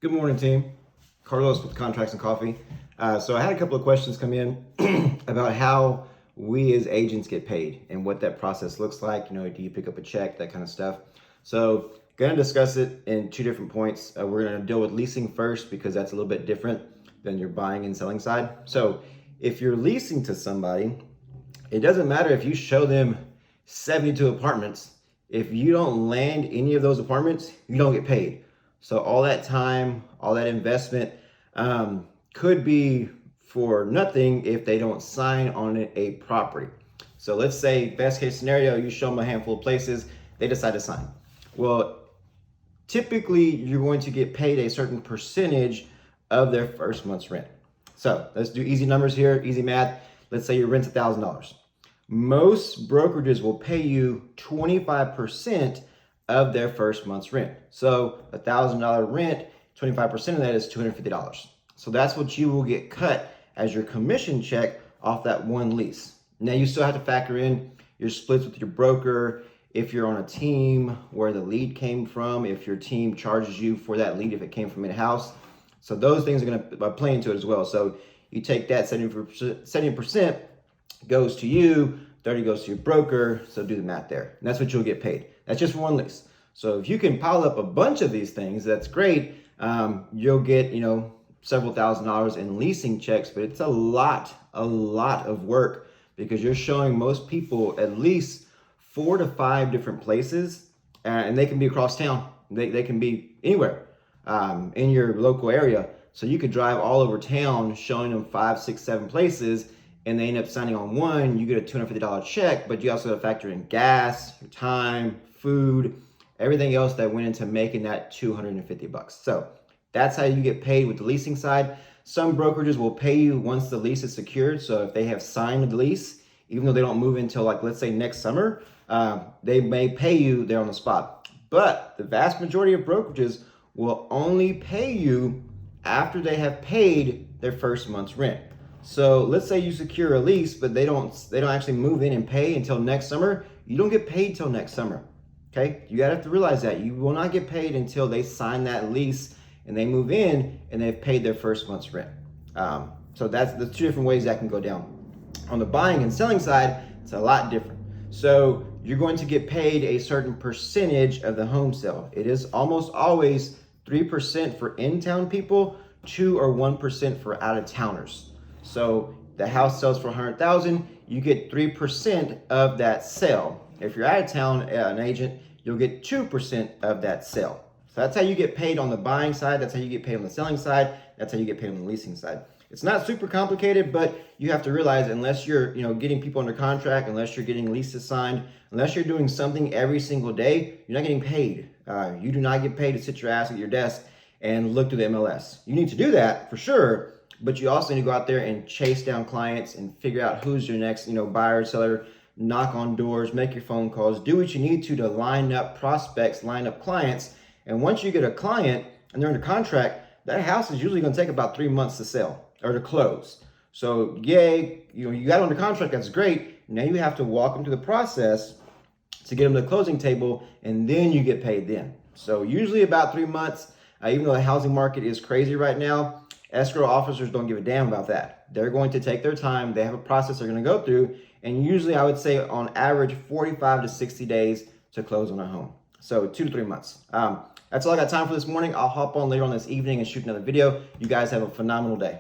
Good morning, team. Carlos with Contracts and Coffee. So I had a couple of questions come in about how we as agents get paid and what that process looks like. You know, do you pick up a check, that kind of stuff. So going to discuss it in two different points. We're going to deal with leasing first because that's a little bit different than your buying and selling side. So if you're leasing to somebody, it doesn't matter if you show them 72 apartments. If you don't land any of those apartments, you don't get paid. So all that time, all that investment could be for nothing if they don't sign on a property. So let's say best case scenario, you show them a handful of places, they decide to sign. Well, typically you're going to get paid a certain percentage of their first month's rent. So let's do easy numbers here, easy math. Let's say your rent's $1,000. Most brokerages will pay you 25% of their first month's rent. So $1,000 rent, 25% of that is $250. So that's what you will get cut as your commission check off that one lease. Now you still have to factor in your splits with your broker, if you're on a team, where the lead came from, if your team charges you for that lead, if it came from in-house. So those things are gonna play into it as well. So you take that 70% goes to you, 30 goes to your broker, so do the math there. And that's what you'll get paid. That's just for one lease. So if you can pile up a bunch of these things, that's great. You'll get, several $1,000s in leasing checks, but it's a lot of work because you're showing most people at least 4 to 5 different places, and they can be across town. They can be anywhere in your local area. So you could drive all over town showing them 5, 6, 7 places, and they end up signing on one. You get a $250 check, but you also have to factor in gas, your time, food, everything else that went into making that $250. So that's how you get paid with the leasing side. Some brokerages will pay you once the lease is secured. So if they have signed the lease, even though they don't move until let's say next summer, they may pay you there on the spot. But the vast majority of brokerages will only pay you after they have paid their first month's rent. So let's say you secure a lease, but they don't actually move in and pay until next summer. You don't get paid till next summer. Okay, you gotta have to realize that you will not get paid until they sign that lease and they move in and they've paid their first month's rent. So that's the two different ways that can go down. On the buying and selling side, it's a lot different. So you're going to get paid a certain percentage of the home sale. It is almost always 3% for in-town people, 2 or 1% for out-of-towners. So the house sells for $100,000, you get 3% of that sale. If you're out of town, an agent, you'll get 2% of that sale. So that's how you get paid on the buying side. That's how you get paid on the selling side. That's how you get paid on the leasing side. It's not super complicated, but you have to realize unless you're, getting people under contract, unless you're getting leases signed, unless you're doing something every single day, you're not getting paid. You do not get paid to sit your ass at your desk and look through the MLS. You need to do that for sure, but you also need to go out there and chase down clients and figure out who's your next, buyer, seller, knock on doors, make your phone calls, do what you need to line up prospects, line up clients. And once you get a client and they're under contract, that house is usually going to take about 3 months to sell or to close. So yay, you got under contract, that's great. Now you have to walk them through the process to get them to the closing table, and then you get paid then. So usually about 3 months, even though the housing market is crazy right now, escrow officers don't give a damn about that. They're going to take their time. They have a process they're going to go through. And usually I would say on average, 45 to 60 days to close on a home. So 2 to 3 months. That's all I got time for this morning. I'll hop on later on this evening and shoot another video. You guys have a phenomenal day.